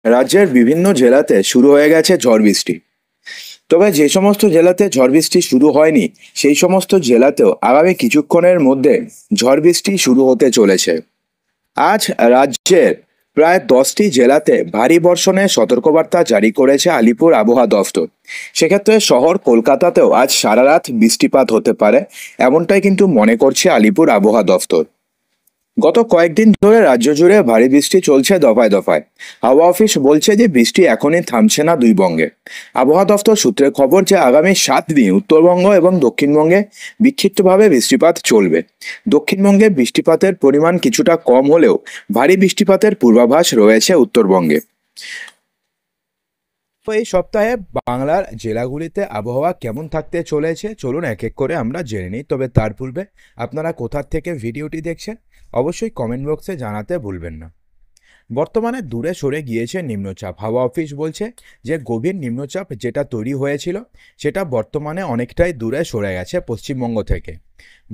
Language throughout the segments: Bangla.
রাজ্যের বিভিন্ন জেলাতে শুরু হয়ে গেছে ঝড় বৃষ্টি। তবে যে সমস্ত জেলাতে ঝড় বৃষ্টি শুরু হয়নি সেই সমস্ত জেলাতেও আগামী কিছুক্ষণের মধ্যে ঝড় বৃষ্টি শুরু হতে চলেছে। আজ রাজ্যের প্রায় 10টি জেলাতে ভারী বর্ষণের সতর্কবার্তা জারি করেছে আলিপুর আবহাওয়া দফতর। সেক্ষেত্রে শহর কলকাতাতেও আজ সারা রাত বৃষ্টিপাত হতে পারে, এমনটাই কিন্তু মনে করছে আলিপুর আবহাওয়া দফতর। গত কয়েকদিন ধরে রাজ্য জুড়ে ভারী বৃষ্টি চলছে দফায় দফায়। হাওয়া অফিস বলছে যে বৃষ্টি এখনই থামছে না দুই বঙ্গে। আবহাওয়া দফতর সূত্রে খবর যে আগামী 7 দিন উত্তরবঙ্গ এবং দক্ষিণবঙ্গে বিক্ষিপ্তভাবে বৃষ্টিপাত চলবে। দক্ষিণবঙ্গে বৃষ্টিপাতের পরিমাণ কিছুটা কম হলেও ভারী বৃষ্টিপাতের পূর্বাভাস রয়েছে উত্তরবঙ্গে। তো এই সপ্তাহে বাংলার জেলাগুলিতে আবহাওয়া কেমন থাকতে চলেছে চলুন এক এক করে আমরা জেনে নিই। তবে তার পূর্বে আপনারা কোথা থেকে ভিডিওটি দেখছেন অবশ্যই কমেন্ট বক্সে জানাতে ভুলবেন না। বর্তমানে দূরে সরে গিয়েছে নিম্নচাপ। হাওয়া অফিস বলছে যে গভীর নিম্নচাপ যেটা তৈরি হয়েছিল সেটা বর্তমানে অনেকটাই দূরে সরে গেছে পশ্চিমবঙ্গ থেকে।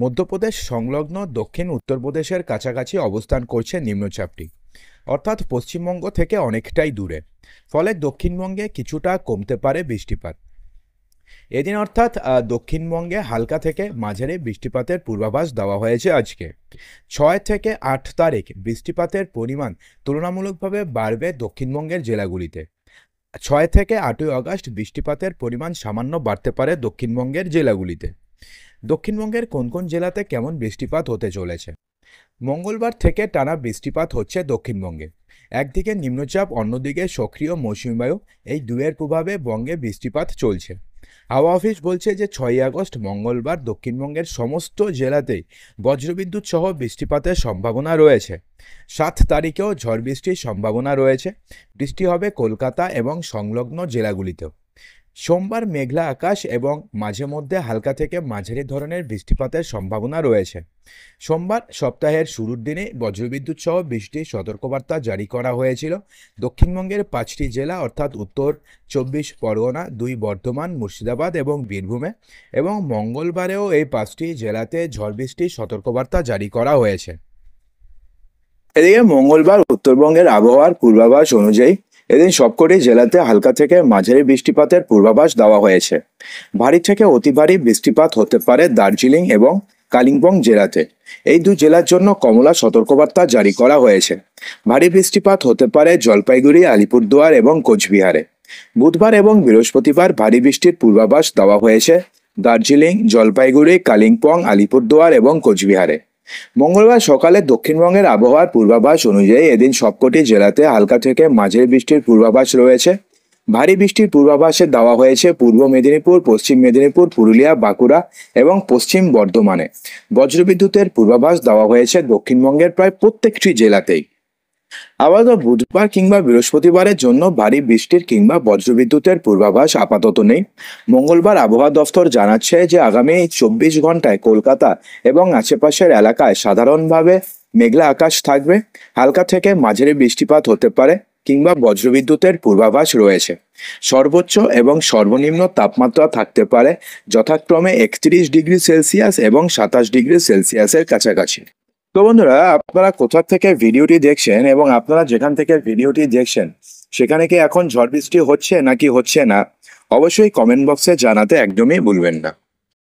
মধ্যপ্রদেশ সংলগ্ন দক্ষিণ উত্তরপ্রদেশের কাছাকাছি অবস্থান করছে নিম্নচাপটি, অর্থাৎ পশ্চিমবঙ্গ থেকে অনেকটাই দূরে। ফলে দক্ষিণবঙ্গে কিছুটা কমতে পারে বৃষ্টিপাত এদিন, অর্থাৎ দক্ষিণবঙ্গে হালকা থেকে মাঝারি বৃষ্টিপাতের পূর্বাভাস দেওয়া হয়েছে আজকে। 6 থেকে 8 তারিখ বৃষ্টিপাতের পরিমাণ তুলনামূলকভাবে বাড়বে দক্ষিণবঙ্গের জেলাগুলিতে। 6 থেকে 8ই আগস্ট বৃষ্টিপাতের পরিমাণ সামান্য বাড়তে পারে দক্ষিণবঙ্গের জেলাগুলিতে। দক্ষিণবঙ্গের কোন কোন জেলাতে কেমন বৃষ্টিপাত হতে চলেছে? মঙ্গলবার থেকে টানা বৃষ্টিপাত হচ্ছে দক্ষিণবঙ্গে। একদিকে নিম্নচাপ, অন্যদিকে সক্রিয় মৌসুমী বায়ু, এই দুয়ের প্রভাবে বঙ্গে বৃষ্টিপাত চলছে। হাওয়া অফিস বলছে যে 6ই আগস্ট মঙ্গলবার দক্ষিণবঙ্গের সমস্ত জেলাতেই বজ্রবিদ্যুৎ সহ বৃষ্টিপাতের সম্ভাবনা রয়েছে। 7 তারিখেও ঝড় বৃষ্টির সম্ভাবনা রয়েছে। বৃষ্টি হবে কলকাতা এবং সংলগ্ন জেলাগুলিতেও। সোমবার মেঘলা আকাশ এবং মাঝে মধ্যে হালকা থেকে মাঝারি ধরনের বৃষ্টিপাতের সম্ভাবনা রয়েছে। সোমবার সপ্তাহের শুরুর দিনে বজ্রবিদ্যুৎ সহ বৃষ্টির সতর্কবার্তা জারি করা হয়েছিল দক্ষিণবঙ্গের 5টি জেলা, অর্থাৎ উত্তর 24 পরগনা, 2 বর্ধমান, মুর্শিদাবাদ এবং বীরভূমে। এবং মঙ্গলবারেও এই 5টি জেলাতে ঝড় বৃষ্টির সতর্কবার্তা জারি করা হয়েছে। এদিকে মঙ্গলবার উত্তরবঙ্গের আবহাওয়ার পূর্বাভাস অনুযায়ী এদিন সবকটি জেলাতে হালকা থেকে মাঝারি বৃষ্টিপাতের পূর্বাভাস দেওয়া হয়েছে। ভারী থেকে অতি ভারী বৃষ্টিপাত হতে পারে দার্জিলিং এবং কালিম্পং জেলাতে। এই 2 জেলার জন্য কমলা সতর্কবার্তা জারি করা হয়েছে। ভারী বৃষ্টিপাত হতে পারে জলপাইগুড়ি, আলিপুরদুয়ার এবং কোচবিহারে। বুধবার এবং বৃহস্পতিবার ভারী বৃষ্টির পূর্বাভাস দেওয়া হয়েছে দার্জিলিং, জলপাইগুড়ি, কালিম্পং, আলিপুরদুয়ার এবং কোচবিহারে। মঙ্গলবার সকালে দক্ষিণবঙ্গের আবহাওয়ার পূর্বাভাস অনুযায়ী এদিন সবকটি জেলাতে হালকা থেকে মাঝারি বৃষ্টির পূর্বাভাস রয়েছে। ভারী বৃষ্টির পূর্বাভাসে দেওয়া হয়েছে পূর্ব মেদিনীপুর, পশ্চিম মেদিনীপুর, পুরুলিয়া, বাঁকুড়া এবং পশ্চিম বর্ধমানে। বজ্রবিদ্যুতের পূর্বাভাস দেওয়া হয়েছে দক্ষিণবঙ্গের প্রায় প্রত্যেকটি জেলাতেই। আপাতত বুধবার কিংবা বৃহস্পতিবারের জন্য ভারী বৃষ্টির কিংবা বজ্রবিদ্যুতের পূর্বাভাস আপাতত নেই। মঙ্গলবার আবহাওয়া দফতর জানাচ্ছে যে আগামী 24 ঘন্টায় কলকাতা এবং আশেপাশের এলাকায় সাধারণভাবে মেঘলা আকাশ থাকবে। হালকা থেকে মাঝারি বৃষ্টিপাত হতে পারে কিংবা বজ্রবিদ্যুতের পূর্বাভাস রয়েছে। সর্বোচ্চ এবং সর্বনিম্ন তাপমাত্রা থাকতে পারে যথাক্রমে 31 ডিগ্রি সেলসিয়াস এবং 27 ডিগ্রি সেলসিয়াসের কাছাকাছি। তো বন্ধুরা, আপনারা কোথা থেকে ভিডিওটি দেখছেন এবং আপনারা যেখান থেকে ভিডিওটি দেখছেন সেখানে কি এখন ঝড় বৃষ্টি হচ্ছে নাকি হচ্ছে না, অবশ্যই কমেন্ট বক্সে জানাতে একদমই ভুলবেন না।